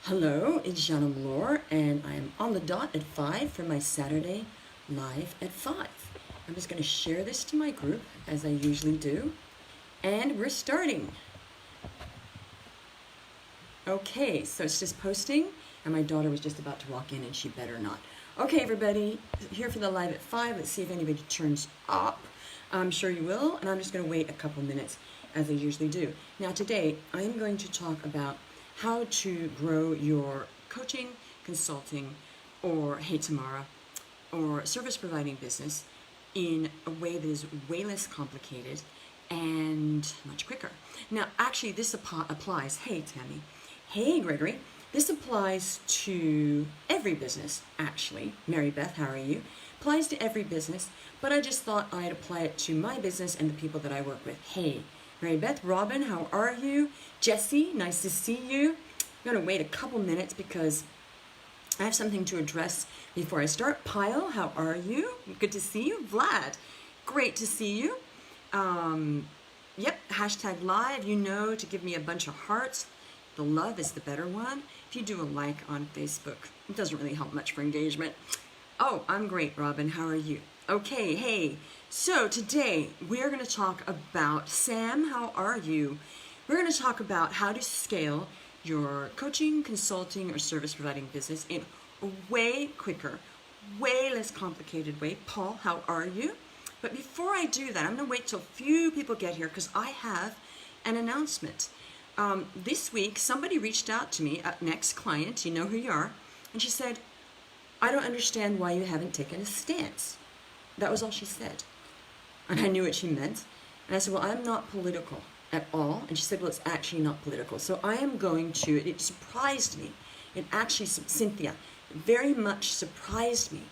Hello, it's Jeanne Omlor, and I am on the dot at 5 for my Saturday live at 5. I'm just going to share this to my group, as I usually do, and we're starting. Okay, so it's just posting, and my daughter was just about to walk in, and she better not. Okay, everybody, here for the live at 5. Let's see if anybody turns up. I'm sure you will, and I'm just going to wait a couple minutes, as I usually do. Now, today, I am going to talk about how to grow your coaching, consulting, or Hey Tamara, or service providing business in a way that is way less complicated and much quicker. Now, actually, this applies, hey Tammy, hey Gregory, this applies to every business, actually. Mary Beth, how are you? Applies to every business, but I just thought I'd apply it to my business and the people that I work with. Hey, Mary Beth, Robin, how are you? Jesse, nice to see you. I'm going to wait a couple minutes because I have something to address before I start. Pyle, how are you? Good to see you. Vlad, great to see you. Yep, hashtag live, you know, to give me a bunch of hearts. The love is the better one. If you do a like on Facebook, it doesn't really help much for engagement. Oh, I'm great, Robin. How are you? Okay, hey. So today we're going to talk about, Sam, how are you? We're going to talk about how to scale your coaching, consulting, or service providing business in a way quicker, way less complicated way. Paul, how are you? But before I do that, I'm going to wait till a few people get here because I have an announcement. This week, somebody reached out to me, next client, you know who you are, and she said, I don't understand why you haven't taken a stance. That was all she said. And I knew what she meant. And I said, well, I'm not political at all. And she said, well, it's actually not political. So I am going to, it surprised me. It actually, Cynthia, very much surprised me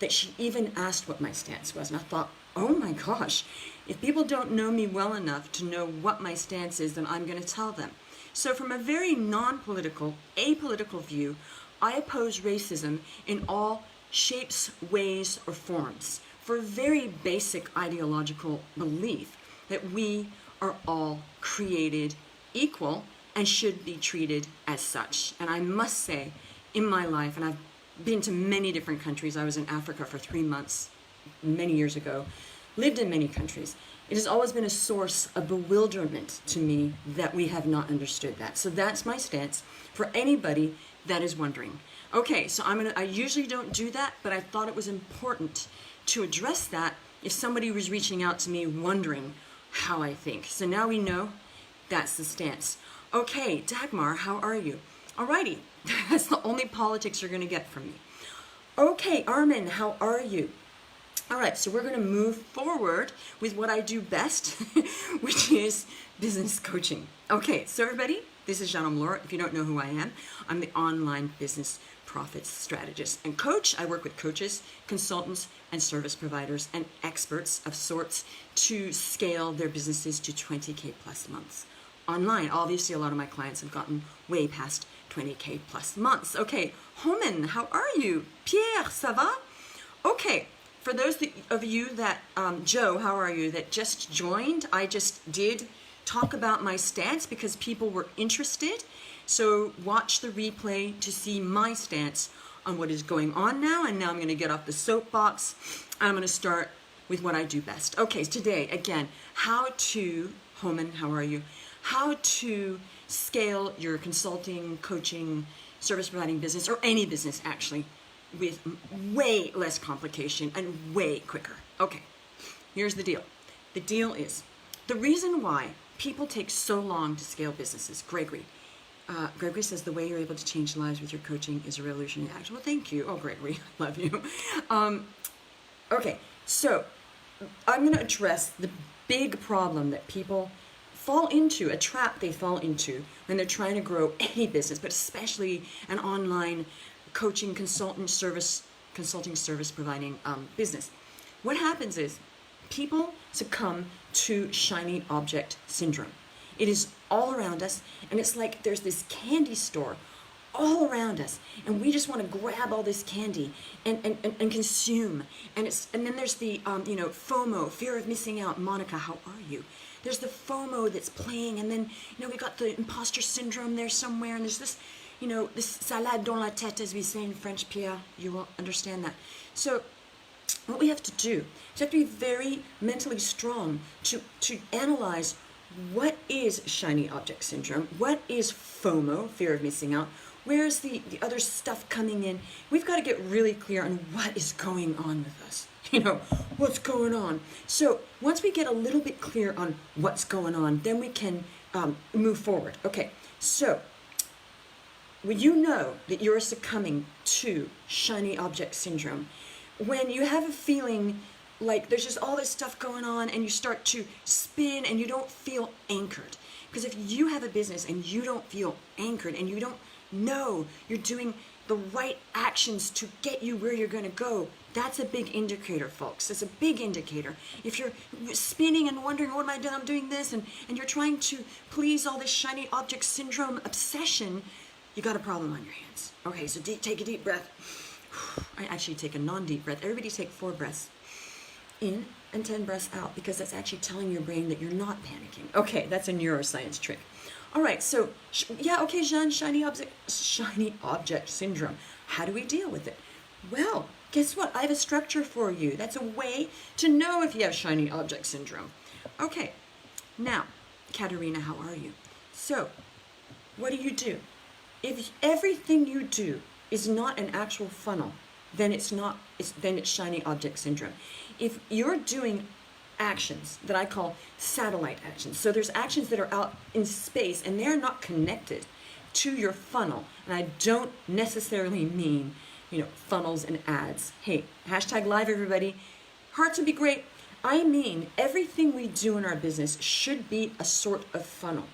that she even asked what my stance was. And I thought, oh my gosh, if people don't know me well enough to know what my stance is, then I'm going to tell them. So from a very non-political, apolitical view, I oppose racism in all shapes, ways, or forms for a very basic ideological belief that we are all created equal and should be treated as such. And I must say, in my life, and I've been to many different countries, I was in Africa for 3 months many years ago, lived in many countries. It has always been a source of bewilderment to me that we have not understood that. So that's my stance for anybody that is wondering. Okay, so I usually don't do that, but I thought it was important to address that if somebody was reaching out to me wondering how I think. So now we know that's the stance. Okay, Dagmar, how are you? Alrighty, that's the only politics you're going to get from me. Okay, Armin, how are you? All right, so we're going to move forward with what I do best, which is business coaching. Okay, so everybody, this is Jeanne Omlor. If you don't know who I am, I'm the online business profits strategist and coach. I work with coaches, consultants, and service providers and experts of sorts to scale their businesses to 20K plus months online. Obviously, a lot of my clients have gotten way past 20K plus months. Okay, Homan, how are you? Pierre, ça va? Okay. For those of you that, Joe, how are you, that just joined, I just did talk about my stance because people were interested. So watch the replay to see my stance on what is going on now. And now I'm going to get off the soapbox. I'm going to start with what I do best. Okay, so today, again, how to, Homan, how are you? How to scale your consulting, coaching, service providing business, or any business actually, with way less complication and way quicker. Okay, here's the deal. The deal is, the reason why people take so long to scale businesses, Gregory says the way you're able to change lives with your coaching is a revolutionary act. Well, thank you. Oh, Gregory, I love you. Okay, so I'm going to address the big problem that people fall into, a trap they fall into when they're trying to grow any business, but especially an online coaching, consulting service providing business. What happens is people succumb to shiny object syndrome. It is all around us, and it's like there's this candy store all around us, and we just want to grab all this candy and consume. And then there's the FOMO, fear of missing out. Monica, how are you? There's the FOMO that's playing, and then we got the imposter syndrome there somewhere, and there's this you know, the salade dans la tête, as we say in French, Pierre, you will understand that. So what we have to do is have to be very mentally strong to analyze what is shiny object syndrome, what is FOMO, fear of missing out, where's the other stuff coming in. We've got to get really clear on what is going on with us. You know, what's going on. So once we get a little bit clear on what's going on, then we can move forward. Okay, so when you know that you're succumbing to shiny object syndrome, when you have a feeling like there's just all this stuff going on and you start to spin and you don't feel anchored. Because if you have a business and you don't feel anchored and you don't know you're doing the right actions to get you where you're going to go, that's a big indicator, folks. It's a big indicator. If you're spinning and wondering, what am I doing? I'm doing this, and you're trying to please all this shiny object syndrome obsession, you got a problem on your hands. Okay, so take a deep breath. I actually take a non-deep breath. Everybody take 4 breaths in and 10 breaths out, because that's actually telling your brain that you're not panicking. Okay, that's a neuroscience trick. All right, so yeah, okay, Jeanne, shiny object syndrome. How do we deal with it? Well, guess what? I have a structure for you. That's a way to know if you have shiny object syndrome. Okay, now, Katerina, how are you? So, what do? If everything you do is not an actual funnel, then it's shiny object syndrome. If you're doing actions that I call satellite actions, so there's actions that are out in space and they're not connected to your funnel, and I don't necessarily mean, you know, funnels and ads. Hey, hashtag live, everybody. Hearts would be great. I mean, everything we do in our business should be a sort of funnel.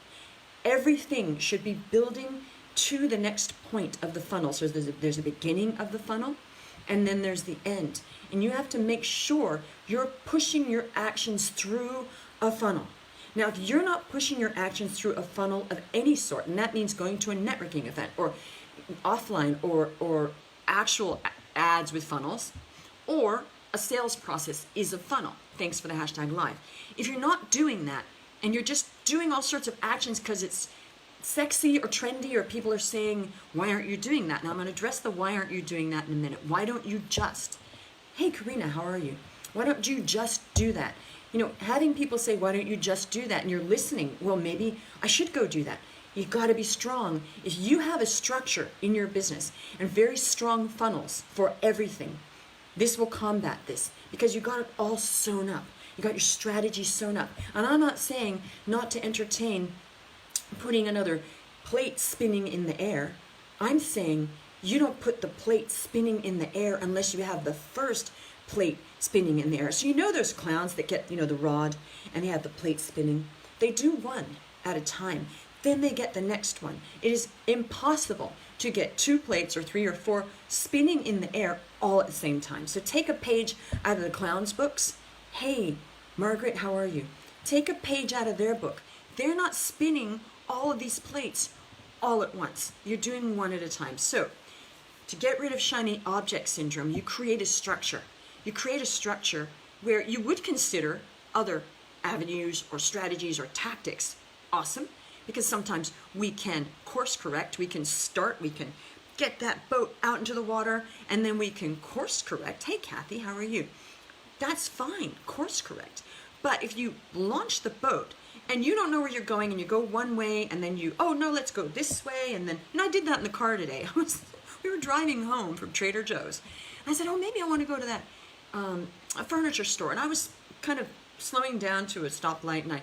Everything should be building to the next point of the funnel. So there's a beginning of the funnel, and then there's the end. And you have to make sure you're pushing your actions through a funnel. Now, if you're not pushing your actions through a funnel of any sort, and that means going to a networking event or offline or actual ads with funnels, or a sales process is a funnel. Thanks for the hashtag live. If you're not doing that and you're just doing all sorts of actions because it's sexy or trendy, or people are saying, why aren't you doing that? Now I'm going to address the why aren't you doing that in a minute. Why don't you just? Hey, Karina, how are you? Why don't you just do that? You know, having people say, why don't you just do that? And you're listening, well, maybe I should go do that. You've got to be strong. If you have a structure in your business and very strong funnels for everything, this will combat this, because you got it all sewn up. You got your strategy sewn up. And I'm not saying not to entertain putting another plate spinning in the air. I'm saying you don't put the plate spinning in the air unless you have the first plate spinning in the air. So you know those clowns that get, you know, the rod and they have the plate spinning? They do one at a time. Then they get the next one. It is impossible to get 2 plates or 3 or 4 spinning in the air all at the same time. So take a page out of the clowns' books. Hey, Margaret, how are you? Take a page out of their book. They're not spinning all of these plates all at once. You're doing one at a time. So to get rid of shiny object syndrome, you create a structure. You create a structure where you would consider other avenues or strategies or tactics awesome, because sometimes we can course correct, we can get that boat out into the water, and then we can course correct. Hey, Kathy, how are you? That's fine, course correct. But if you launch the boat and you don't know where you're going and you go one way and then oh no, let's go this way, and I did that in the car today. We were driving home from Trader Joe's. I said, oh, maybe I want to go to that a furniture store. And I was kind of slowing down to a stoplight, and I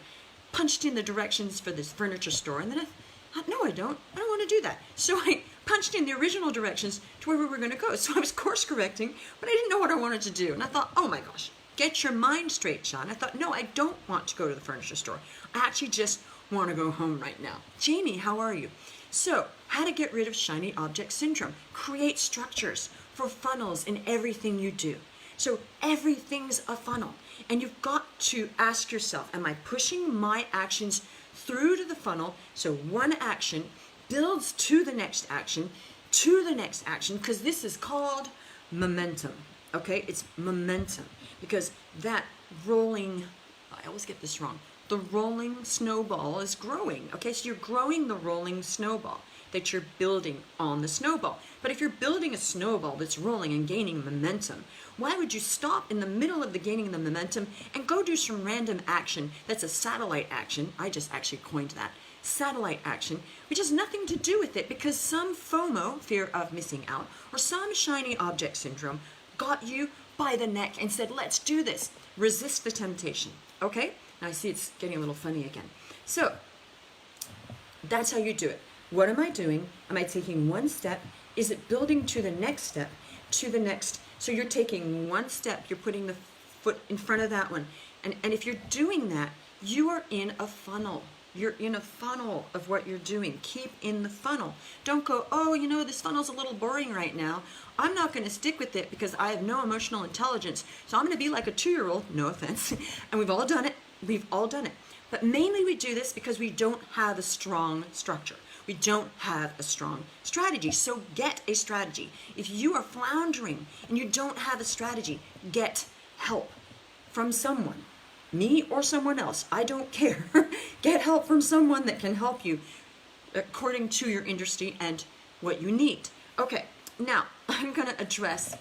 punched in the directions for this furniture store, and then I thought, no, I don't want to do that. So I punched in the original directions to where we were going to go. So I was course correcting, but I didn't know what I wanted to do. And I thought, oh my gosh, get your mind straight, Sean. I thought, no, I don't want to go to the furniture store. I actually just want to go home right now. Jamie, how are you? So, how to get rid of shiny object syndrome. Create structures for funnels in everything you do. So everything's a funnel. And you've got to ask yourself, am I pushing my actions through to the funnel? So one action builds to the next action, because this is called momentum. Okay, it's momentum. Because that rolling, I always get this wrong, the rolling snowball is growing. Okay, so you're growing the rolling snowball. that you're building on the snowball. But if you're building a snowball that's rolling and gaining momentum, why would you stop in the middle of the gaining the momentum and go do some random action that's a satellite action? I just actually coined that. Satellite action, which has nothing to do with it, because some FOMO, fear of missing out, or some shiny object syndrome got you by the neck and said, let's do this. Resist the temptation, okay? Now I see it's getting a little funny again. So that's how you do it. What am I doing? Am I taking one step? Is it building to the next step, to the next? So you're taking one step, you're putting the foot in front of that one. And if you're doing that, you are in a funnel. You're in a funnel of what you're doing. Keep in the funnel. Don't go, oh, you know, this funnel's a little boring right now. I'm not going to stick with it because I have no emotional intelligence. So I'm going to be like a 2-year-old, no offense. And we've all done it. We've all done it. But mainly we do this because we don't have a strong structure. We don't have a strong strategy. So get a strategy. If you are floundering and you don't have a strategy, get help from someone. Me or someone else, I don't care. Get help from someone that can help you according to your industry and what you need. Okay, now I'm going to address,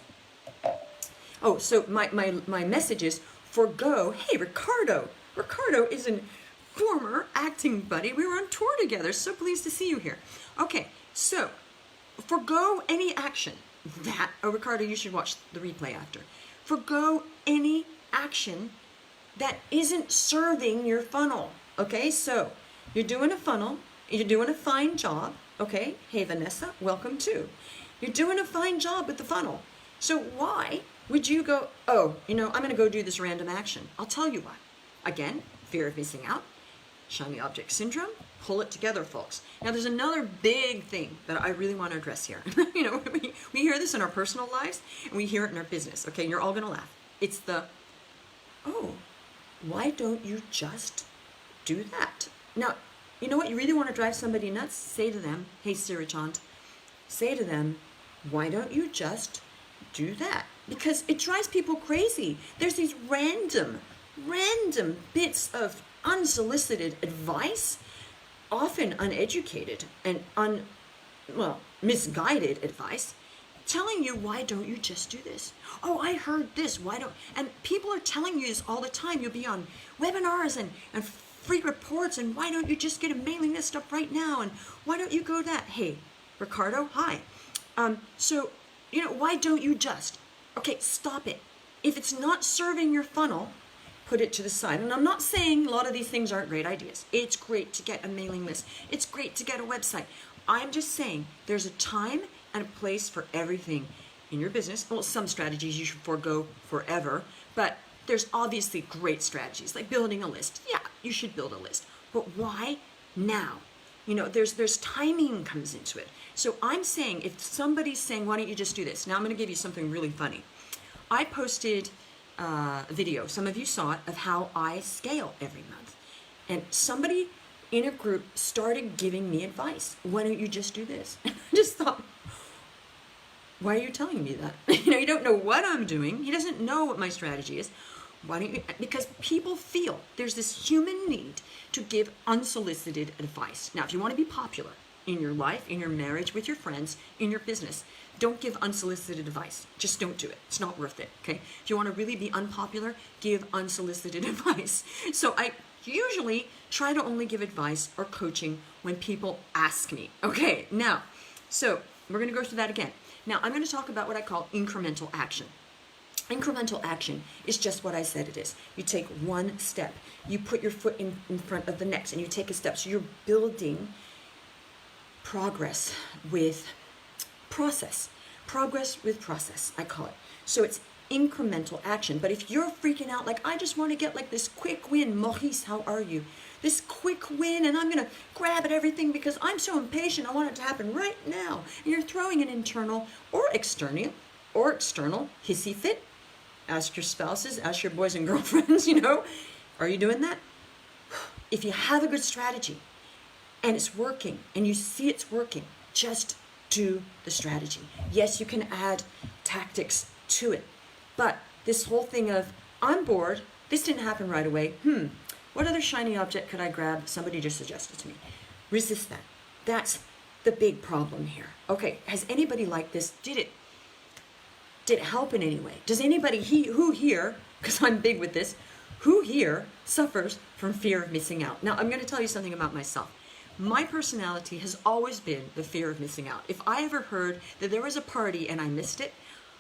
so my message is forgo. Hey, Ricardo is a former acting buddy. We were on tour together, so pleased to see you here. Okay, so forgo any action that, Ricardo, you should watch the replay after. Forgo any action that isn't serving your funnel, okay? So you're doing a funnel, you're doing a fine job, okay? Hey, Vanessa, welcome too. You're doing a fine job with the funnel. So why would you go, oh, you know, I'm gonna go do this random action? I'll tell you why. Again, fear of missing out, shiny object syndrome, pull it together, folks. Now there's another big thing that I really wanna address here. You know, we hear this in our personal lives and we hear it in our business, okay? You're all gonna laugh. It's the, oh, why don't you just do that? Now, you know what? You really want to drive somebody nuts? Say to them, hey, Sirichant, say to them, why don't you just do that? Because it drives people crazy. There's these random bits of unsolicited advice, often uneducated and misguided advice, telling you, why don't you just do this? Oh, I heard this, why don't, and people are telling you this all the time. You'll be on webinars and free reports, and why don't you just get a mailing list up right now, and why don't you go that? Hey, Ricardo, hi. So, you know, why don't you just? Okay, stop it. If it's not serving your funnel, put it to the side. And I'm not saying a lot of these things aren't great ideas. It's great to get a mailing list. It's great to get a website. I'm just saying there's a time and a place for everything in your business. Well, some strategies you should forego forever, but there's obviously great strategies like building a list. Yeah, you should build a list, but why now? You know, there's timing comes into it. So I'm saying, if somebody's saying, why don't you just do this? Now I'm going to give you something really funny. I posted a video, some of you saw it, of how I scale every month. And somebody in a group started giving me advice. Why don't you just do this? And I just thought, why are you telling me that? You know, you don't know what I'm doing. He doesn't know what my strategy is. Why don't you? Because people feel there's this human need to give unsolicited advice. Now, if you want to be popular in your life, in your marriage, with your friends, in your business, don't give unsolicited advice. Just don't do it. It's not worth it, okay? If you want to really be unpopular, give unsolicited advice. So I usually try to only give advice or coaching when people ask me. Okay, now, so we're going to go through that again. Now, I'm going to talk about what I call incremental action. Incremental action is just what I said it is. You take one step. You put your foot in front of the next, and you take a step. So you're building progress with process. Progress with process, I call it. So it's incremental action. But if you're freaking out, like, I just want to get like this quick win, Maurice, how are you? This quick win, and I'm going to grab at everything because I'm so impatient. I want it to happen right now. And you're throwing an internal or external hissy fit. Ask your spouses, ask your boys and girlfriends, you know. Are you doing that? If you have a good strategy and it's working and you see it's working, just do the strategy. Yes, you can add tactics to it. But this whole thing of, I'm bored, this didn't happen right away. What other shiny object could I grab? Somebody just suggested to me. Resist that. That's the big problem here. Okay, has anybody like this? Did it help in any way? Does anybody, who here, because I'm big with this, who here suffers from fear of missing out? Now, I'm going to tell you something about myself. My personality has always been the fear of missing out. If I ever heard that there was a party and I missed it,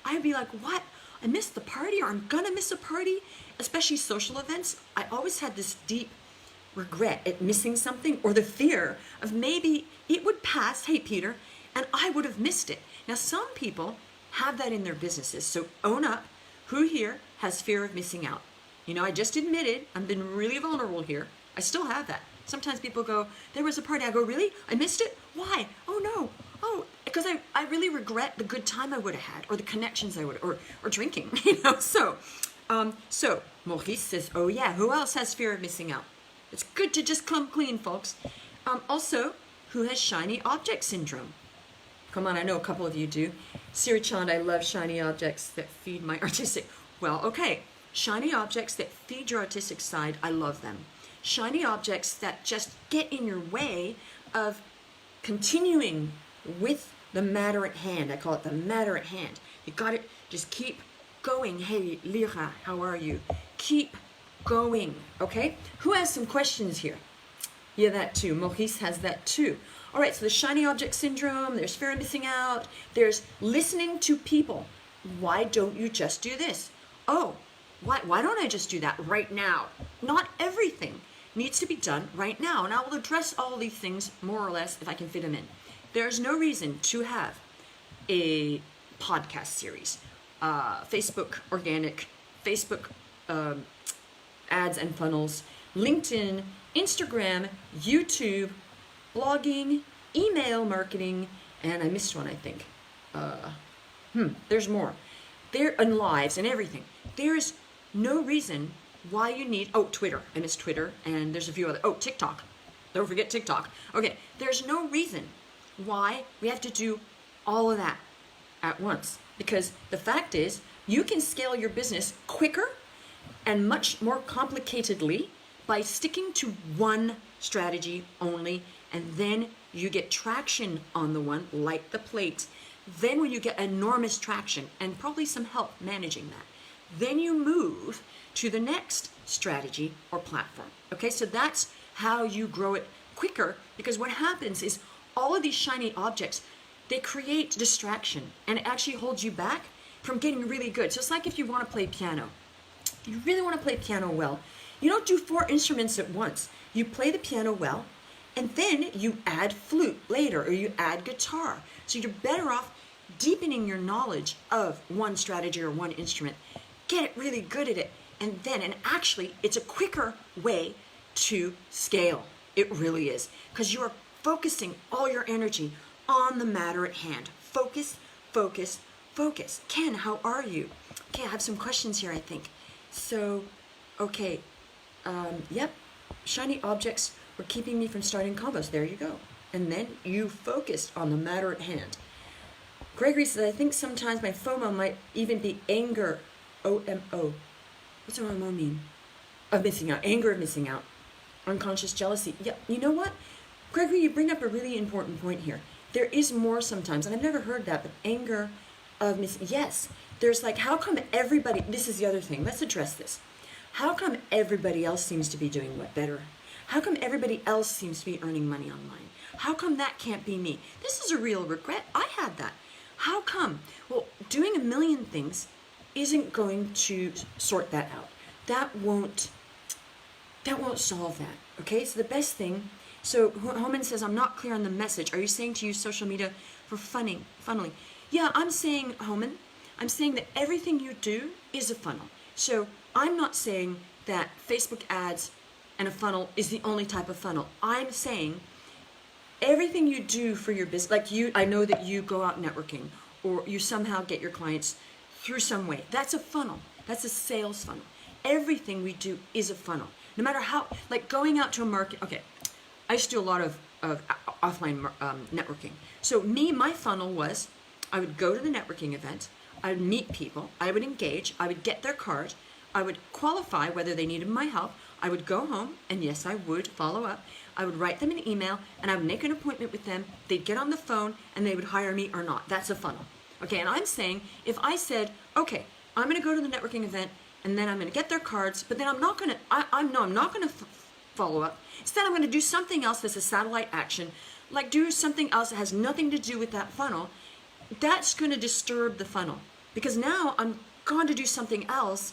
I'd be like, what? I missed the party, or I'm going to miss a party? Especially social events. I always had this deep regret at missing something, or the fear of maybe it would pass, hey Peter, and I would have missed it. Now, some people have that in their businesses. So own up. Who here has fear of missing out? You know, I just admitted, I'm being really vulnerable here. I still have that. Sometimes people go, there was a party. I go, really? I missed it? Why? Oh no. Oh, because I really regret the good time I would have had, or the connections I would, or drinking, you know. So Maurice says, oh yeah, who else has fear of missing out? It's good to just come clean, folks. Also, who has shiny object syndrome? Come on, I know a couple of you do. Siri Chand, I love shiny objects that feed my artistic. Well, okay, shiny objects that feed your artistic side, I love them. Shiny objects that just get in your way of continuing with the matter at hand. I call it the matter at hand. You got it. Just keep going. Hey, Lyra, how are you? Keep going, okay? Who has some questions here? Yeah, that too. Maurice has that too. All right, so the shiny object syndrome, there's fear of missing out, there's listening to people. Why don't you just do this? Oh, why don't I just do that right now? Not everything needs to be done right now, and I will address all of these things more or less if I can fit them in. There's no reason to have a podcast series, Facebook organic, Facebook ads and funnels, LinkedIn, Instagram, YouTube, blogging, email marketing, and I missed one, I think. There's more. And lives and everything. There's no reason why you need, Twitter. I missed Twitter, and there's a few other, TikTok. Don't forget TikTok. Okay, there's no reason why we have to do all of that at once. Because the fact is, you can scale your business quicker and much more complicatedly by sticking to one strategy only, and then you get traction on the one, like the plates. Then when you get enormous traction and probably some help managing that, then you move to the next strategy or platform. Okay, so that's how you grow it quicker, because what happens is all of these shiny objects, they create distraction, and it actually holds you back from getting really good. So it's like if you want to play piano. You really want to play piano well. You don't do 4 instruments at once. You play the piano well, and then you add flute later, or you add guitar. So you're better off deepening your knowledge of one strategy or one instrument. Get it really good at it, and actually, it's a quicker way to scale. It really is, because you are focusing all your energy on the matter at hand. Focus, focus, focus. Ken, how are you? Okay, I have some questions here, I think. So, okay, yep, shiny objects were keeping me from starting combos. There you go. And then you focused on the matter at hand. Gregory says, I think sometimes my FOMO might even be anger, O-M-O. What's OMO mean? Of missing out, anger of missing out, unconscious jealousy. Yeah, you know what? Gregory, you bring up a really important point here. There is more sometimes, and I've never heard that, but anger of missing, yes. There's like, how come everybody, this is the other thing, let's address this. How come everybody else seems to be doing what better? How come everybody else seems to be earning money online? How come that can't be me? This is a real regret. I had that. How come? Well, doing a million things isn't going to sort that out. That won't solve that. Okay, so the best thing, so Homan says, I'm not clear on the message. Are you saying to use social media for funneling? Yeah, I'm saying, Homan, I'm saying that everything you do is a funnel. So I'm not saying that Facebook ads and a funnel is the only type of funnel. I'm saying everything you do for your business, like I know that you go out networking, or you somehow get your clients through some way. That's a funnel. That's a sales funnel. Everything we do is a funnel. No matter how, like going out to a market, okay, I used to do a lot of offline networking. So my funnel was, I would go to the networking event, I would meet people, I would engage, I would get their card, I would qualify whether they needed my help, I would go home, and yes, I would follow up. I would write them an email, and I would make an appointment with them. They'd get on the phone, and they would hire me or not. That's a funnel. Okay, and I'm saying, if I said, okay, I'm going to go to the networking event, and then I'm going to get their cards, but then I'm not going to, I'm not going to follow up. Instead, I'm going to do something else that's a satellite action, like do something else that has nothing to do with that funnel. That's going to disturb the funnel, because now I'm going to do something else.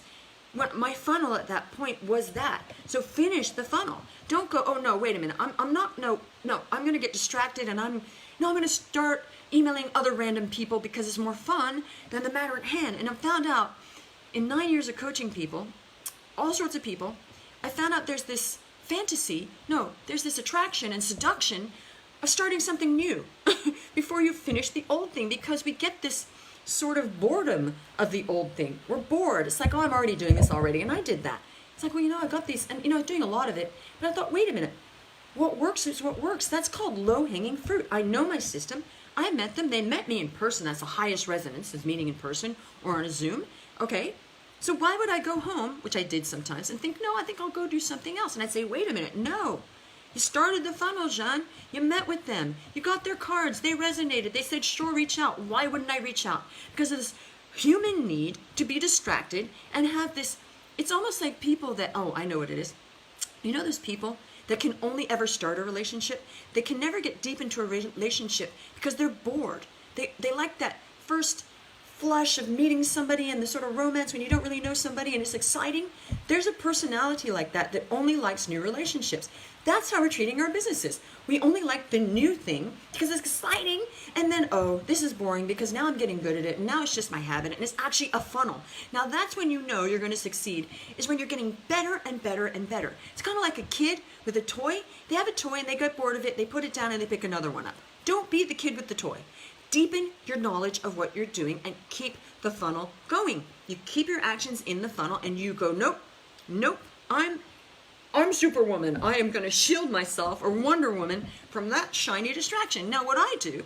When my funnel at that point was that. So finish the funnel. Don't go, oh no, wait a minute. I'm going to get distracted, and I'm going to start emailing other random people because it's more fun than the matter at hand. And I found out in 9 years of coaching people, all sorts of people, I found out there's this there's this attraction and seduction of starting something new before you finish the old thing, because we get this sort of boredom of the old thing. We're bored. It's like, oh, I'm already doing this already, and I did that. It's like, well, I got these, and I was doing a lot of it, but I thought, wait a minute, what works is what works. That's called low-hanging fruit. I know my system. I met them. They met me in person. That's the highest resonance, is meeting in person or on a Zoom. Okay, so why would I go home, which I did sometimes, and think, no, I think I'll go do something else? And I'd say, wait a minute, no. You started the funnel, Jeanne. You met with them. You got their cards. They resonated. They said, sure, reach out. Why wouldn't I reach out? Because of this human need to be distracted and have this, it's almost like people that, oh, I know what it is. You know those people that can only ever start a relationship? They can never get deep into a relationship because they're bored. They like that first flush of meeting somebody and the sort of romance when you don't really know somebody and it's exciting. There's a personality like that only likes new relationships. That's how we're treating our businesses. We only like the new thing because it's exciting, and then, oh, this is boring because now I'm getting good at it, and now it's just my habit, and it's actually a funnel. Now that's when you know you're going to succeed, is when you're getting better and better and better. It's kind of like a kid with a toy. They have a toy and they get bored of it, they put it down and they pick another one up. Don't be the kid with the toy. Deepen your knowledge of what you're doing and keep the funnel going. You keep your actions in the funnel and you go, nope, I'm Superwoman. I am going to shield myself, or Wonder Woman, from that shiny distraction. Now what I do,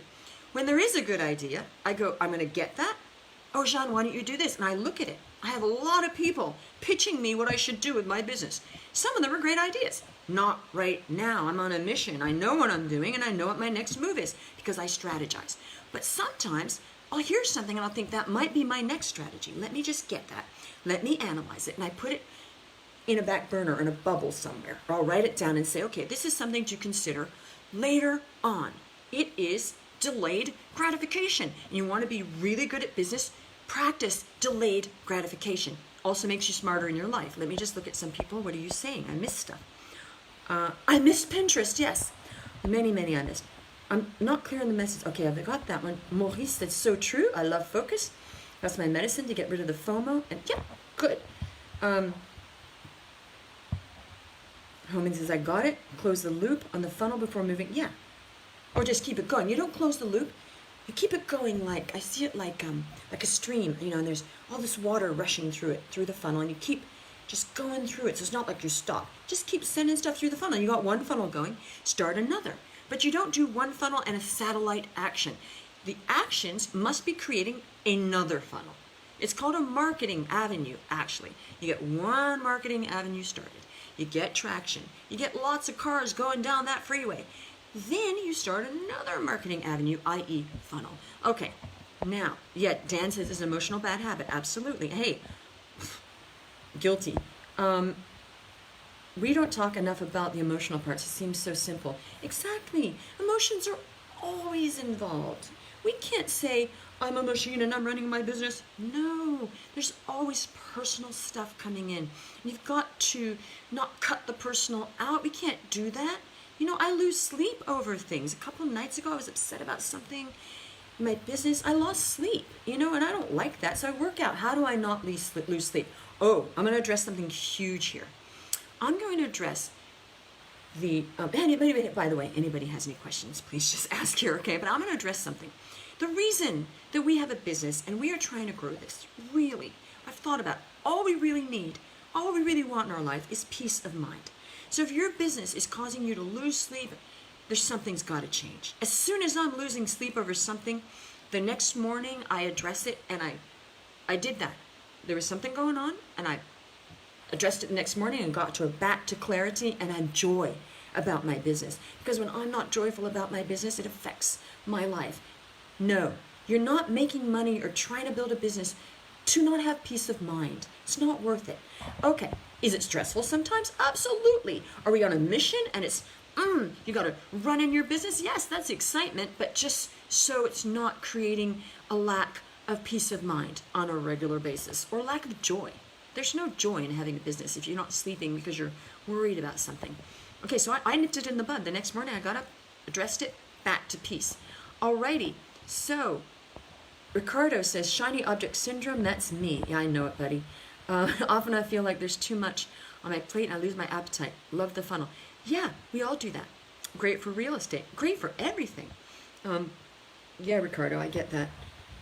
when there is a good idea, I go, I'm going to get that. Oh, Jeanne, why don't you do this? And I look at it. I have a lot of people pitching me what I should do with my business. Some of them are great ideas. Not right now. I'm on a mission. I know what I'm doing, and I know what my next move is because I strategize. But sometimes I'll hear something and I'll think that might be my next strategy. Let me just get that. Let me analyze it. And I put it in a back burner, in a bubble somewhere. Or I'll write it down and say, okay, this is something to consider later on. It is delayed gratification. And you want to be really good at business, practice delayed gratification. Also makes you smarter in your life. Let me just look at some people. What are you saying? I missed stuff. I missed Pinterest, yes. Many I missed. I'm not clear on the message. Okay, I've got that one. Maurice, that's so true. I love focus. That's my medicine to get rid of the FOMO. And yeah, good. Homan says, I got it. Close the loop on the funnel before moving. Yeah. Or just keep it going. You don't close the loop. You keep it going like, I see it like a stream, and there's all this water rushing through it, through the funnel, and you keep just going through it. So it's not like you stop. Just keep sending stuff through the funnel. You got one funnel going, start another. But you don't do one funnel and a satellite action. The actions must be creating another funnel. It's called a marketing avenue, actually. You get one marketing avenue started. You get traction. You get lots of cars going down that freeway. Then you start another marketing avenue, i.e. funnel. Okay, now, yeah, Dan says it's an emotional bad habit. Absolutely. Hey, guilty. We don't talk enough about the emotional parts. It seems so simple. Exactly. Emotions are always involved. We can't say, I'm a machine and I'm running my business. No, there's always personal stuff coming in. You've got to not cut the personal out. We can't do that. I lose sleep over things. A couple of nights ago, I was upset about something in my business. I lost sleep, and I don't like that. So I work out, how do I not lose sleep? Oh, I'm going to address something huge here. I'm going to address the, by the way, anybody has any questions, please just ask here, okay? But I'm going to address something. The reason that we have a business and we are trying to grow this, really, I've thought about it. All we really need, all we really want in our life is peace of mind. So if your business is causing you to lose sleep, something's got to change. As soon as I'm losing sleep over something, the next morning I address it, and I did that. There was something going on, and I addressed it the next morning and got back to clarity and had joy. about my business. Because when I'm not joyful about my business, it affects my life. No, you're not making money or trying to build a business to not have peace of mind. It's not worth it. Okay, is it stressful sometimes? Absolutely. Are we on a mission and it's, you got to run in your business? Yes, that's excitement, but just so it's not creating a lack of peace of mind on a regular basis or lack of joy. There's no joy in having a business if you're not sleeping because you're worried about something. Okay, so I nipped it in the bud. The next morning I got up, addressed it, back to peace. Alrighty, so Ricardo says, shiny object syndrome, that's me. Yeah, I know it, buddy. Often I feel like there's too much on my plate and I lose my appetite. Love the funnel. Yeah, we all do that. Great for real estate. Great for everything. Yeah, Ricardo, I get that.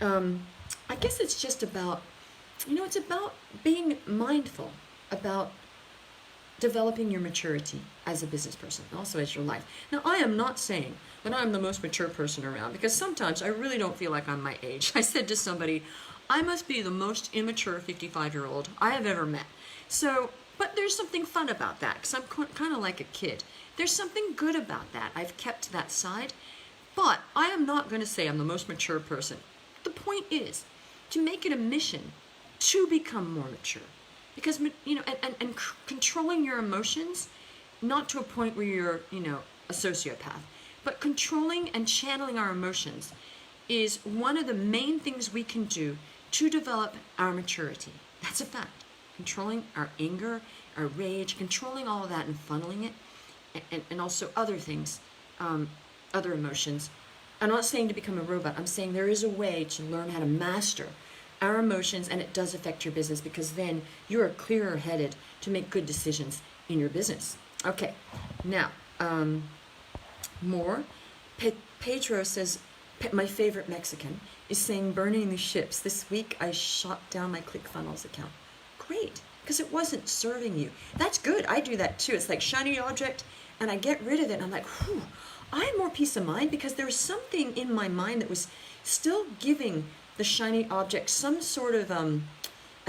I guess it's just about, it's about being mindful about developing your maturity as a business person, also as your life. Now, I am not saying that I'm the most mature person around, because sometimes I really don't feel like I'm my age. I said to somebody, I must be the most immature 55-year-old I have ever met. So, but there's something fun about that, because I'm kind of like a kid. There's something good about that. I've kept that side, but I am not going to say I'm the most mature person. The point is to make it a mission to become more mature. Because, and controlling your emotions, not to a point where you're, a sociopath, but controlling and channeling our emotions is one of the main things we can do to develop our maturity. That's a fact. Controlling our anger, our rage, controlling all of that and funneling it, and also other things, other emotions. I'm not saying to become a robot. I'm saying there is a way to learn how to master our emotions, and it does affect your business, because then you're clearer headed to make good decisions in your business. Okay, now, more. Pedro says, my favorite Mexican is saying, burning the ships. This week I shot down my ClickFunnels account. Great, because it wasn't serving you. That's good. I do that too. It's like shiny object, and I get rid of it, and I'm like, whew, I had more peace of mind, because there was something in my mind that was still giving the shiny object some sort of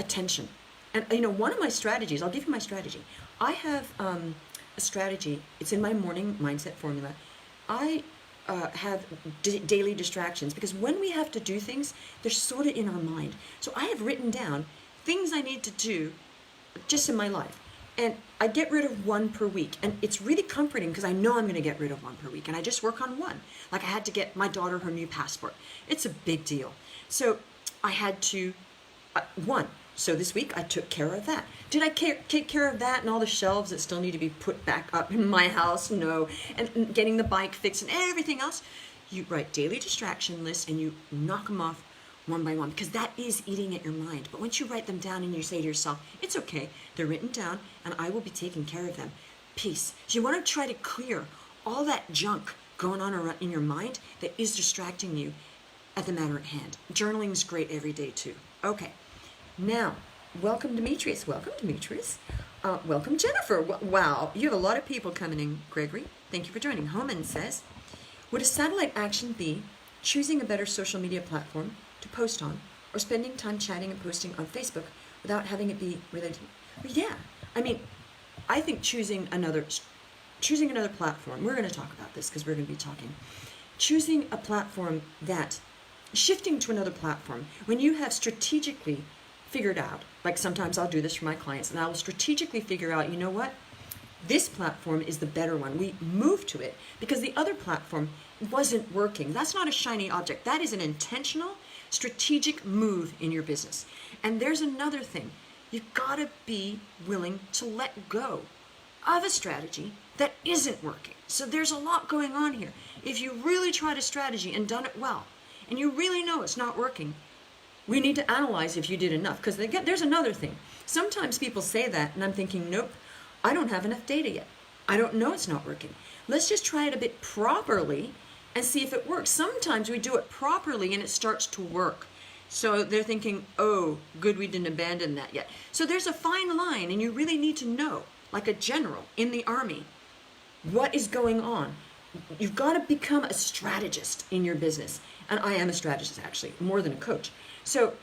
attention. And one of my strategies, I'll give you my strategy. I have a strategy. It's in my morning mindset formula. I have daily distractions, because when we have to do things, they're sort of in our mind. So I have written down things I need to do just in my life. And I get rid of one per week. And it's really comforting, because I know I'm going to get rid of one per week. And I just work on one. Like I had to get my daughter her new passport. It's a big deal. So I had to, one. So this week I took care of that. Did I take care of that and all the shelves that still need to be put back up in my house? No. And getting the bike fixed and everything else? You write daily distraction lists and you knock them off one by one, because that is eating at your mind. But once you write them down and you say to yourself, it's okay, they're written down and I will be taking care of them. Peace. So you want to try to clear all that junk going on around in your mind that is distracting you at the matter at hand. Journaling is great every day too. Okay. Now, welcome Demetrius. Welcome Demetrius. Welcome Jennifer. Wow, you have a lot of people coming in, Gregory. Thank you for joining. Homan says, would a satellite action be choosing a better social media platform to post on, or spending time chatting and posting on Facebook without having it be related? Well, yeah, I mean, I think choosing another platform, we're going to talk about this because we're going to be talking, choosing a platform shifting to another platform, when you have strategically figured out, like sometimes I'll do this for my clients, and I will strategically figure out, you know what, this platform is the better one. We move to it because the other platform wasn't working. That's not a shiny object. That is an intentional, strategic move in your business. And there's another thing. You've got to be willing to let go of a strategy that isn't working. So there's a lot going on here. If you really tried a strategy and done it well, and you really know it's not working, we need to analyze if you did enough. Because there's another thing. Sometimes people say that, and I'm thinking, nope, I don't have enough data yet. I don't know it's not working. Let's just try it a bit properly and see if it works. Sometimes we do it properly and it starts to work. So they're thinking, oh, good, we didn't abandon that yet. So there's a fine line, and you really need to know, like a general in the army, what is going on. You've got to become a strategist in your business. And I am a strategist, actually, more than a coach. So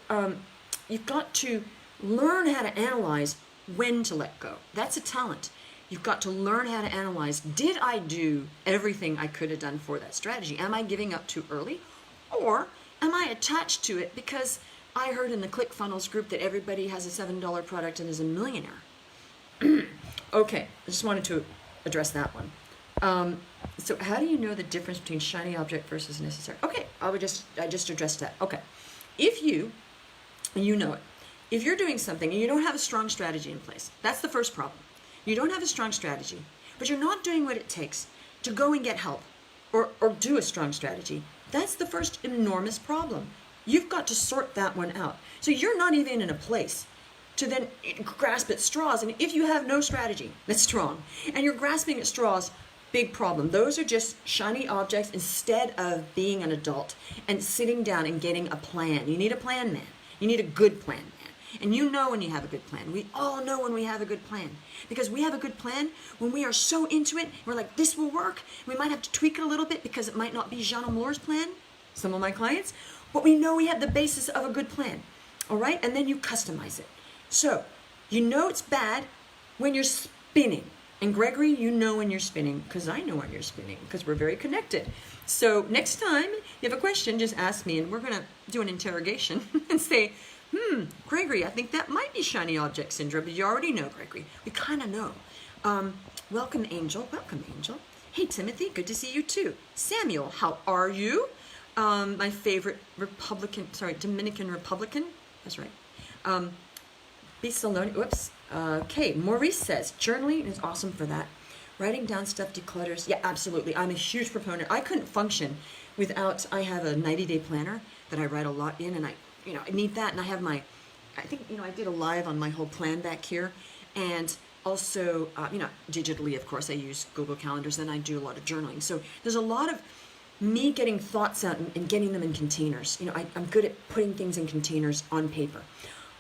you've got to learn how to analyze when to let go. That's a talent. You've got to learn how to analyze. Did I do everything I could have done for that strategy? Am I giving up too early? Or am I attached to it because I heard in the ClickFunnels group that everybody has a $7 product and is a millionaire? Okay, I just wanted to address that one. So how do you know the difference between shiny object versus necessary? Okay, I just addressed that. Okay, if you know it, if you're doing something and you don't have a strong strategy in place, that's the first problem. You don't have a strong strategy, but you're not doing what it takes to go and get help or do a strong strategy. That's the first enormous problem. You've got to sort that one out. So you're not even in a place to then grasp at straws. And if you have no strategy that's strong and you're grasping at straws, big problem. Those are just shiny objects instead of being an adult and sitting down and getting a plan. You need a plan, man. You need a good plan, man. And you know when you have a good plan. We all know when we have a good plan. Because we have a good plan when we are so into it, we're like, this will work. We might have to tweak it a little bit because it might not be Jeanne Omlor's plan, some of my clients, but we know we have the basis of a good plan. All right? And then you customize it. So, you know it's bad when you're spinning. And Gregory, you know when you're spinning, because I know when you're spinning, because we're very connected. So next time you have a question, just ask me, and we're going to do an interrogation and say, Gregory, I think that might be shiny object syndrome, but you already know, Gregory. We kind of know. Welcome, Angel. Welcome, Angel. Hey, Timothy, good to see you too. Samuel, how are you? My favorite Dominican Republican. That's right. Bisaloni, whoops. Okay, Maurice says, journaling is awesome for that. Writing down stuff declutters. Yeah, absolutely. I'm a huge proponent. I couldn't function without, I have a 90-day planner that I write a lot in, and I need that. And I have I think, I did a live on my whole plan back here. And also, digitally, of course, I use Google Calendars, and I do a lot of journaling. So there's a lot of me getting thoughts out and getting them in containers. I'm good at putting things in containers on paper.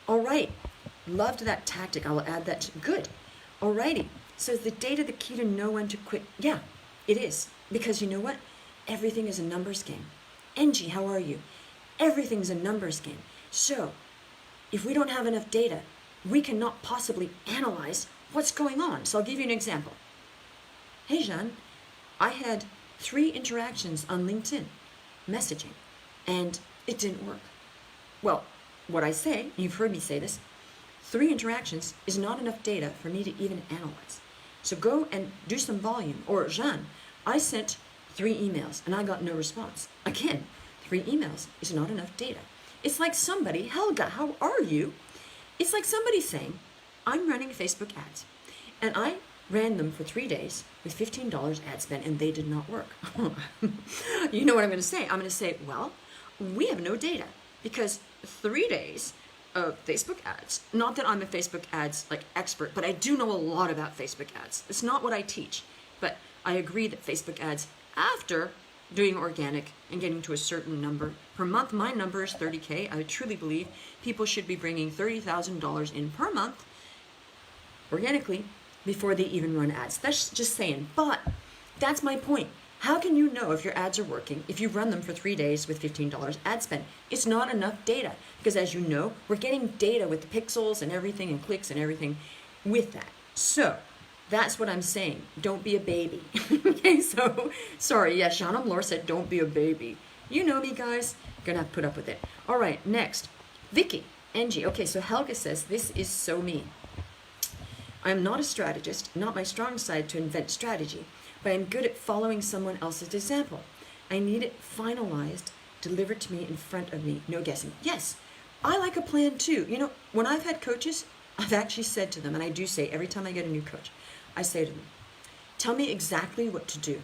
All right. Loved that tactic. I'll add that. Good. Alrighty. So is the data the key to know when to quit? Yeah, it is. Because you know what? Everything is a numbers game. Angie, how are you? Everything's a numbers game. So if we don't have enough data, we cannot possibly analyze what's going on. So I'll give you an example. Hey, Jeanne, I had 3 interactions on LinkedIn messaging, and it didn't work. Well, what I say, you've heard me say this, 3 interactions is not enough data for me to even analyze. So go and do some volume. Or, Jeanne, I sent 3 emails and I got no response. Again, 3 emails is not enough data. It's like somebody, Helga, how are you? It's like somebody saying, I'm running Facebook ads. And I ran them for 3 days with $15 ad spend and they did not work. You know what I'm going to say? I'm going to say, well, we have no data because 3 days of Facebook ads. Not that I'm a Facebook ads expert, but I do know a lot about Facebook ads. It's not what I teach, but I agree that Facebook ads, after doing organic and getting to a certain number per month, my number is 30K. I truly believe people should be bringing $30,000 in per month organically before they even run ads. That's just saying, but that's my point. How can you know if your ads are working if you run them for 3 days with $15 ad spend? It's not enough data because, as you know, we're getting data with the pixels and everything and clicks and everything with that. So that's what I'm saying. Don't be a baby. Okay, so sorry. Yeah, Jeanne Omlor said don't be a baby. You know me, guys. Gonna have to put up with it. All right, next. Vicky, Angie. Okay, so Helga says, this is so me. I'm not a strategist, not my strong side to invent strategy, but I'm good at following someone else's example. I need it finalized, delivered to me in front of me, no guessing. Yes, I like a plan too. When I've had coaches, I've actually said to them, and I do say every time I get a new coach, I say to them, tell me exactly what to do.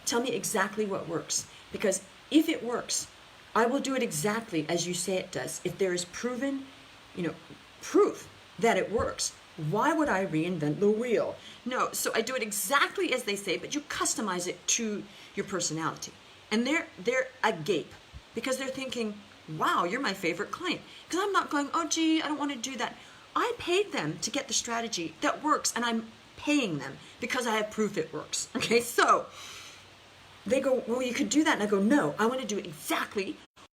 Tell me exactly what works. Because if it works, I will do it exactly as you say it does. If there is proven, proof that it works, why would I reinvent the wheel? No, so I do it exactly as they say, but you customize it to your personality. And they're agape because they're thinking, wow, you're my favorite client. Because I'm not going, oh, gee, I don't want to do that. I paid them to get the strategy that works, and I'm paying them because I have proof it works. Okay, so they go, well, you could do that. And I go, no, I want to do exactly what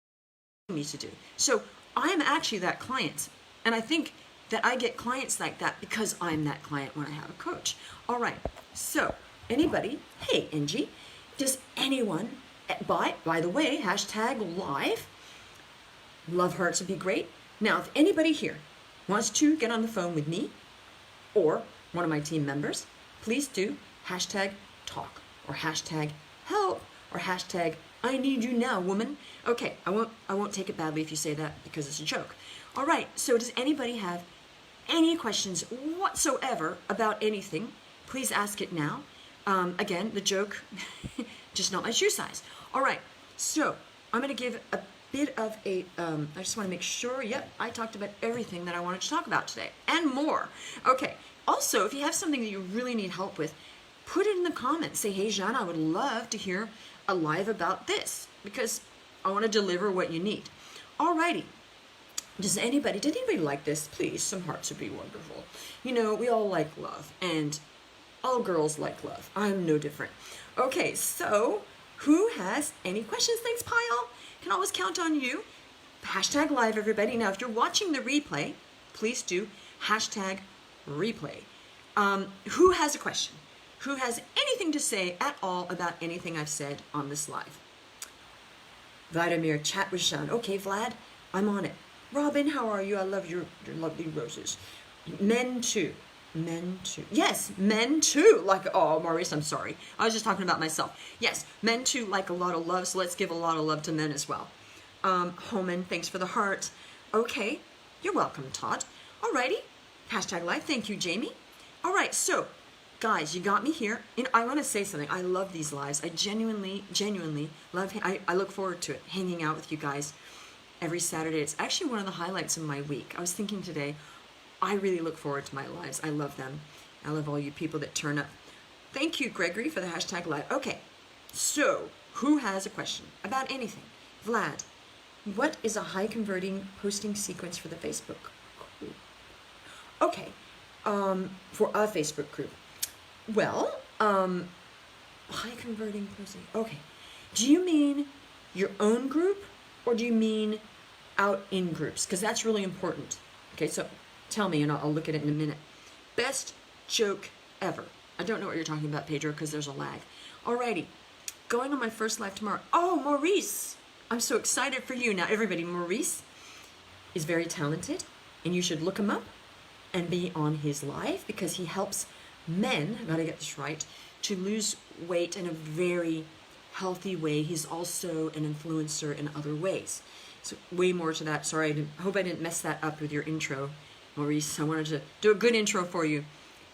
you need me to do. So I am actually that client. And I think that I get clients like that because I'm that client when I have a coach. All right, so anybody, hey Angie, does anyone, by the way, hashtag live, love hearts would be great. Now, if anybody here wants to get on the phone with me or one of my team members, please do hashtag talk or hashtag help or hashtag I need you now, woman. Okay, I won't take it badly if you say that because it's a joke. All right, so does anybody have any questions whatsoever about anything? Please ask it now. Again, the joke, just not my shoe size. All right, so I'm going to give a bit of a, I just want to make sure, yep, I talked about everything that I wanted to talk about today and more. Okay, also, if you have something that you really need help with, put it in the comments. Say, hey, Jeanne, I would love to hear a live about this because I want to deliver what you need. Alrighty. Did anybody like this? Please, some hearts would be wonderful. You know, we all like love, and all girls like love. I'm no different. Okay, so who has any questions? Thanks, Pyle. Can always count on you. Hashtag live, everybody. Now, if you're watching the replay, please do hashtag replay. Who has a question? Who has anything to say at all about anything I've said on this live? Vladimir, chat with Jeanne. Okay, Vlad, I'm on it. Robin, how are you? I love your lovely roses. Men too. Men too. Yes, men too. Like, oh, Maurice, I'm sorry. I was just talking about myself. Yes, men too like a lot of love, so let's give a lot of love to men as well. Homan, thanks for the heart. Okay, you're welcome, Todd. Alrighty, hashtag live. Thank you, Jamie. All right, so guys, you got me here. And I want to say something. I love these lives. I genuinely love. I look forward to it. Hanging out with you guys every Saturday. It's actually one of the highlights of my week. I was thinking today, I really look forward to my lives. I love them. I love all you people that turn up. Thank you, Gregory, for the hashtag live. Okay, so who has a question about anything? Vlad, what is a high converting posting sequence for the Facebook group? Okay, for a Facebook group. Well, high converting posting. Okay, do you mean your own group or do you mean out in groups? Because that's really important. Okay, so tell me and I'll look at it in a minute. Best joke ever. I don't know what you're talking about, Pedro, because there's a lag. Alrighty, going on my first live tomorrow. Oh, Maurice, I'm so excited for you. Now, everybody, Maurice is very talented, and you should look him up and be on his live because he helps men, I gotta get this right, to lose weight in a very healthy way. He's also an influencer in other ways. So way more to that. Sorry, I hope I didn't mess that up with your intro, Maurice. I wanted to do a good intro for you.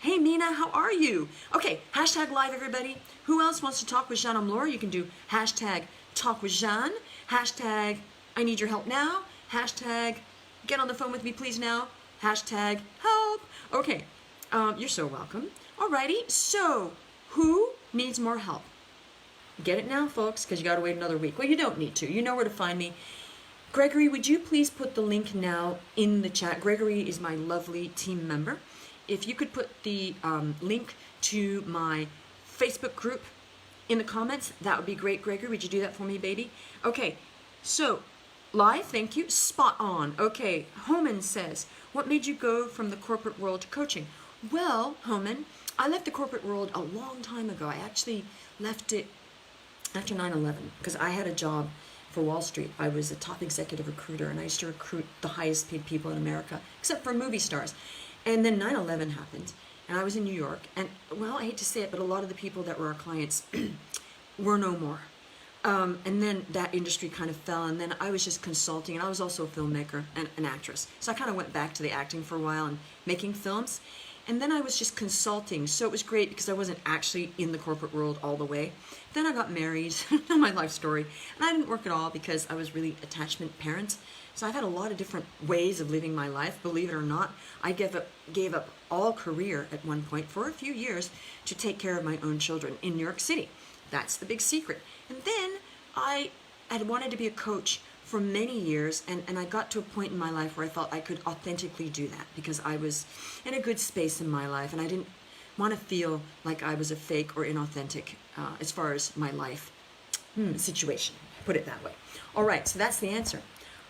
Hey, Mina, how are you? Okay, hashtag live, everybody. Who else wants to talk with Jeanne Omlor? You can do hashtag talk with Jeanne, hashtag I need your help now, hashtag get on the phone with me please now, hashtag help. Okay, you're so welcome. Alrighty, so who needs more help? Get it now, folks, because you got to wait another week. Well, you don't need to. You know where to find me. Gregory, would you please put the link now in the chat? Gregory is my lovely team member. If you could put the link to my Facebook group in the comments, that would be great, Gregory. Would you do that for me, baby? Okay, so live, thank you. Spot on. Okay, Homan says, what made you go from the corporate world to coaching? Well, Homan, I left the corporate world a long time ago. I actually left it after 9/11 because I had a job for Wall Street. I was a top executive recruiter, and I used to recruit the highest paid people in America, except for movie stars. And then 9/11 happened, and I was in New York, and, well, I hate to say it, but a lot of the people that were our clients were no more. And then that industry kind of fell, and then I was just consulting, and I was also a filmmaker and an actress. So I kind of went back to the acting for a while and making films. And then I was just consulting, so it was great because I wasn't actually in the corporate world all the way. Then I got married, my life story, and I didn't work at all because I was really attachment parent. So I've had a lot of different ways of living my life, believe it or not. I gave up all career at one point for a few years to take care of my own children in New York City. That's the big secret. And then I had wanted to be a coach for many years, and I got to a point in my life where I felt I could authentically do that because I was in a good space in my life, and I didn't want to feel like I was a fake or inauthentic as far as my life situation, put it that way. All right, so that's the answer.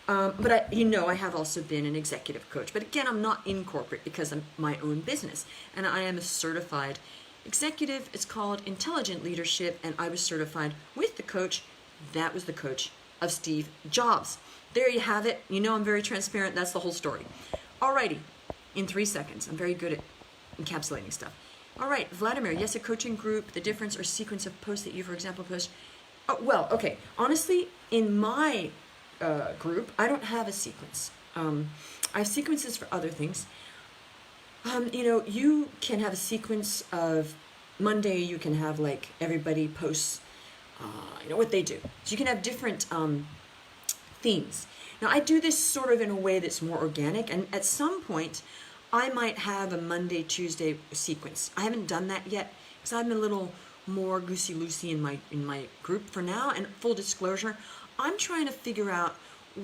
But I have also been an executive coach. But again, I'm not in corporate because I'm my own business. And I am a certified executive. It's called Intelligent Leadership. And I was certified with the coach. That was the coach of Steve Jobs. There you have it. I'm very transparent. That's the whole story. Alrighty. In 3 seconds. I'm very good at encapsulating stuff. All right, Vladimir, yes, a coaching group, the difference or sequence of posts that you, for example, post. Oh, well, okay. Honestly, in my group, I don't have a sequence. I have sequences for other things. You can have a sequence of Monday, you can have like everybody posts, what they do. So you can have different themes. Now, I do this sort of in a way that's more organic, and at some point, I might have a Monday, Tuesday sequence. I haven't done that yet because I'm a little more goosey-loosey in my group for now. And full disclosure, I'm trying to figure out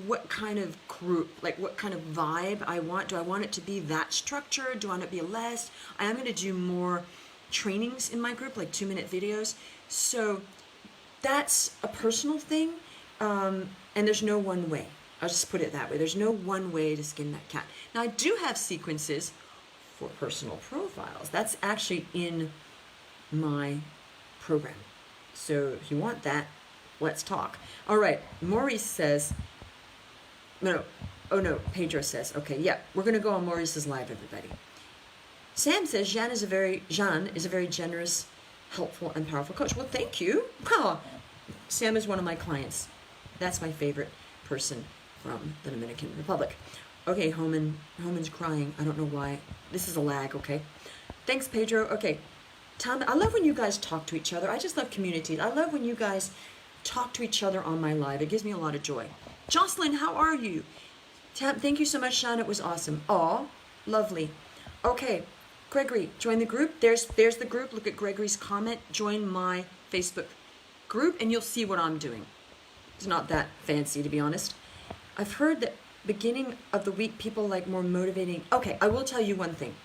what kind of group, like what kind of vibe I want. Do I want it to be that structured? Do I want it to be less? I am going to do more trainings in my group, like 2-minute videos. So that's a personal thing, and there's no one way. I'll just put it that way. There's no one way to skin that cat. Now, I do have sequences for personal profiles. That's actually in my program. So if you want that, let's talk. All right. Maurice says, Pedro says, okay, yeah, we're going to go on Maurice's live, everybody. Sam says, Jeanne is a very generous, helpful, and powerful coach. Well, thank you. Oh, Sam is one of my clients. That's my favorite person from the Dominican Republic. Okay, Homan's crying. I don't know why. This is a lag, okay? Thanks, Pedro. Okay, Tom, I love when you guys talk to each other. I just love community. I love when you guys talk to each other on my live. It gives me a lot of joy. Jocelyn, how are you? Thank you so much, Sean. It was awesome. Aw, lovely. Okay, Gregory, join the group. There's the group. Look at Gregory's comment. Join my Facebook group, and you'll see what I'm doing. It's not that fancy, to be honest. I've heard that beginning of the week, people like more motivating. Okay, I will tell you one thing.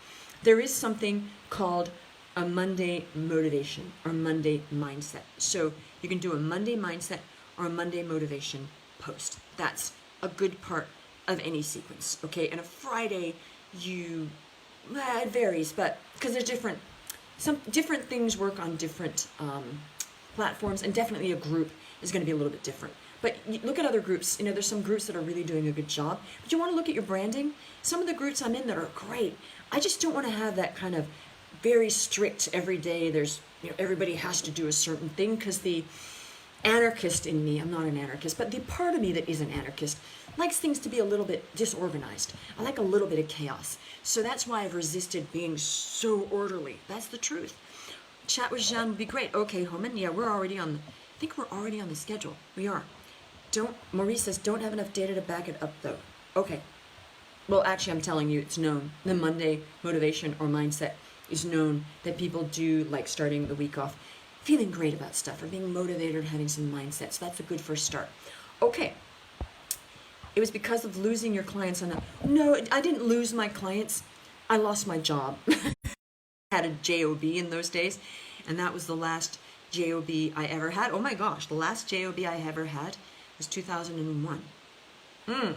There is something called a Monday motivation or Monday mindset. So you can do a Monday mindset or a Monday motivation post. That's a good part of any sequence, okay? And a Friday, it varies, but because there's some different things work on different platforms, and definitely a group is going to be a little bit different. But look at other groups. There's some groups that are really doing a good job. But you want to look at your branding. Some of the groups I'm in that are great. I just don't want to have that kind of very strict every day. There's, everybody has to do a certain thing, because the anarchist in me, I'm not an anarchist, but the part of me that is an anarchist likes things to be a little bit disorganized. I like a little bit of chaos. So that's why I've resisted being so orderly. That's the truth. Chat with Jeanne would be great. Okay, Homan, yeah, I think we're already on the schedule. We are. Maurice says, don't have enough data to back it up, though. Okay. Well, actually, I'm telling you, it's known. The Monday motivation or mindset is known that people do like starting the week off feeling great about stuff or being motivated or having some mindset. So that's a good first start. Okay. It was because of losing your clients on that. No, I didn't lose my clients. I lost my job. I had a job in those days, and that was the last job I ever had. Oh my gosh, the last job I ever had was 2001. I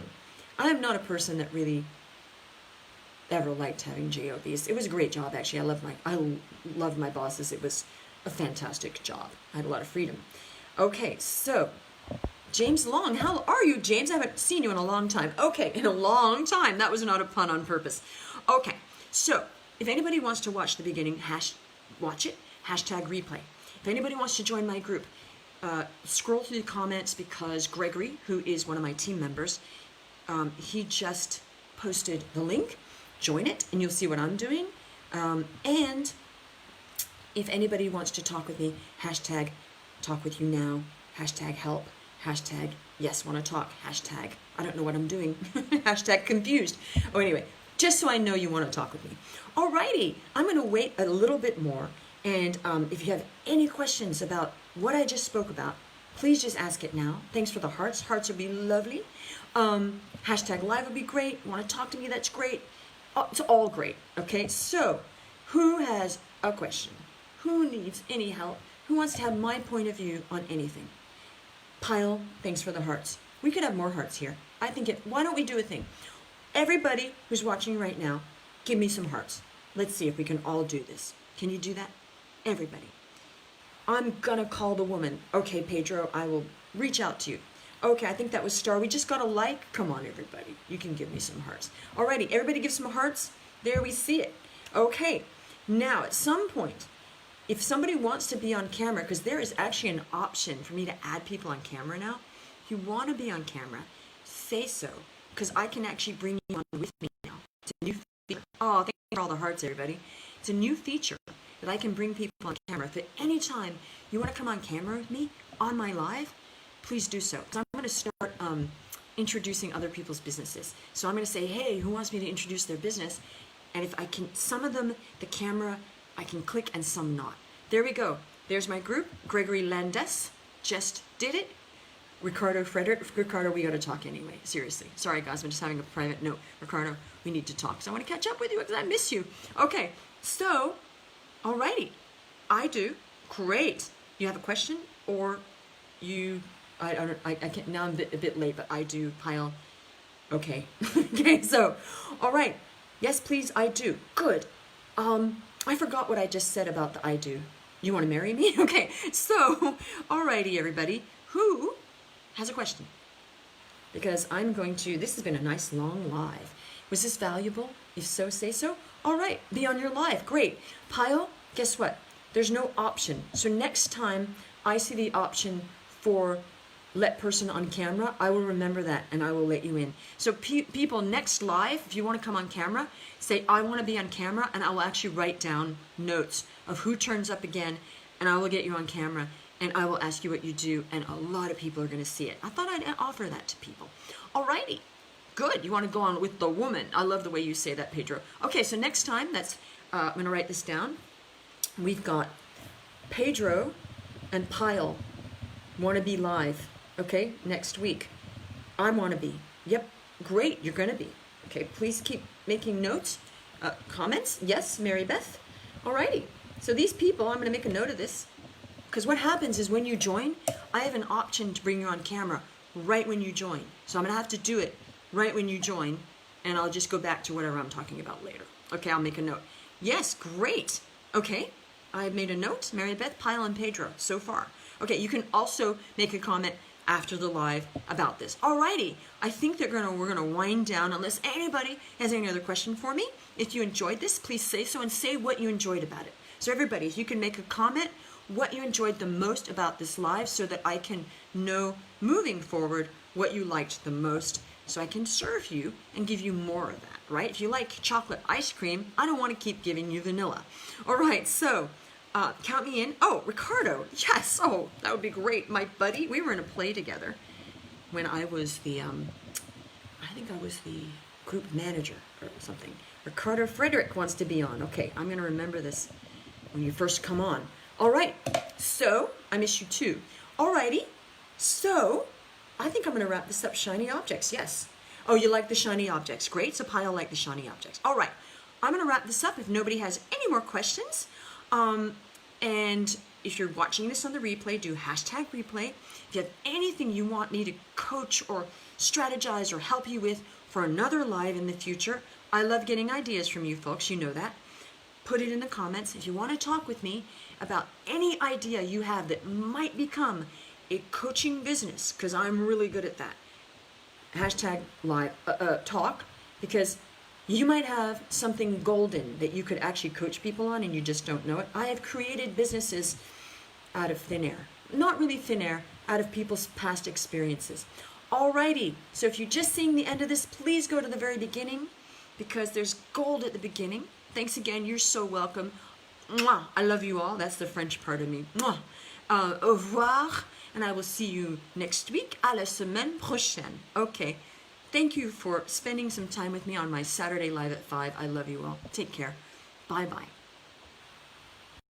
am not a person that really ever liked having jobs. It was a great job, actually. I loved my bosses. It was a fantastic job. I had a lot of freedom. Okay, so James Long, how are you, James? I haven't seen you in a long time. Okay, in a long time. That was not a pun on purpose. Okay, so if anybody wants to watch the beginning, watch it, hashtag replay. If anybody wants to join my group, scroll through the comments, because Gregory, who is one of my team members, he just posted the link. Join it, and you'll see what I'm doing. And if anybody wants to talk with me, hashtag talk with you now, hashtag help, hashtag yes, want to talk, hashtag I don't know what I'm doing, hashtag confused. Oh, anyway, just so I know you want to talk with me. Alrighty, I'm going to wait a little bit more. And if you have any questions about what I just spoke about, please just ask it now. Thanks for the hearts. Hearts would be lovely. Hashtag live would be great. Want to talk to me? That's great. Oh, it's all great. Okay, so who has a question? Who needs any help? Who wants to have my point of view on anything? Pile, thanks for the hearts. We could have more hearts here. Why don't we do a thing? Everybody who's watching right now, give me some hearts. Let's see if we can all do this. Can you do that? Everybody. I'm gonna call the woman. Okay, Pedro, I will reach out to you. Okay, I think that was Star. We just got a like. Come on, everybody. You can give me some hearts. Alrighty, everybody give some hearts. There we see it. Okay, now at some point, if somebody wants to be on camera, because there is actually an option for me to add people on camera now. If you want to be on camera, say so, because I can actually bring you on with me now. It's a new feature. Oh, thank you for all the hearts, everybody. It's a new feature that I can bring people on camera. If at any time you want to come on camera with me on my live, please do so. Because I'm going to start introducing other people's businesses. So I'm going to say, hey, who wants me to introduce their business? And if I can, some of them, the camera, I can click and some not. There we go. There's my group. Gregory Landes just did it. Ricardo Frederick. Ricardo, we got to talk anyway. Seriously. Sorry, guys. I'm just having a private note. Ricardo, we need to talk. So I want to catch up with you because I miss you. Okay. So, alrighty. I do. Great. You have a question or you... I can't, now I'm a bit late, but I do pile. Okay. Okay, so, all right. Yes, please, I do. Good. I forgot what I just said about the I do. You want to marry me? Okay, so, all righty, everybody. Who has a question? Because I'm going to, this has been a nice long live. Was this valuable? If so, say so. All right, be on your live. Great. Pile, guess what? There's no option. So next time I see the option for let person on camera, I will remember that and I will let you in. So people, next live, if you want to come on camera, say I want to be on camera, and I will actually write down notes of who turns up again, and I will get you on camera and I will ask you what you do, and a lot of people are going to see it. I thought I'd offer that to people. Alrighty, good. You want to go on with the woman. I love the way you say that, Pedro. Okay, so next time, that's I'm going to write this down. We've got Pedro and Pyle want to be live. Okay, next week. I want to be. Yep, great, you're going to be. Okay, please keep making notes, comments. Yes, Mary Beth. Alrighty, so these people, I'm going to make a note of this, because what happens is when you join, I have an option to bring you on camera right when you join. So I'm going to have to do it right when you join, and I'll just go back to whatever I'm talking about later. Okay, I'll make a note. Yes, great. Okay, I've made a note. Mary Beth, Pyle, and Pedro so far. Okay, you can also make a comment after the live about this. Alrighty, I think we're gonna wind down unless anybody has any other question for me. If you enjoyed this, please say so and say what you enjoyed about it. So everybody, if you can make a comment what you enjoyed the most about this live so that I can know moving forward what you liked the most so I can serve you and give you more of that, right? If you like chocolate ice cream, I don't want to keep giving you vanilla. All right, so count me in. Oh, Ricardo, yes. Oh, that would be great. My buddy, we were in a play together when I was the, I think I was the group manager or something. Ricardo Frederick wants to be on. Okay, I'm going to remember this when you first come on. All right, so I miss you too. All righty, so I think I'm going to wrap this up. Shiny objects, yes. Oh, you like the shiny objects. Great, so Pyle like the shiny objects. All right, I'm going to wrap this up if nobody has any more questions. And if you're watching this on the replay, do hashtag replay. If you have anything you want me to coach or strategize or help you with for another live in the future, I love getting ideas from you folks, you know that. Put it in the comments. If you want to talk with me about any idea you have that might become a coaching business, because I'm really good at that. Hashtag live talk, because you might have something golden that you could actually coach people on and you just don't know it. I have created businesses out of thin air. Not really thin air, out of people's past experiences. Alrighty, so if you're just seeing the end of this, please go to the very beginning because there's gold at the beginning. Thanks again, you're so welcome. Mwah. I love you all, that's the French part of me. Mwah. Au revoir, and I will see you next week. À la semaine prochaine. Okay. Thank you for spending some time with me on my Saturday Live at 5. I love you all. Take care. Bye-bye.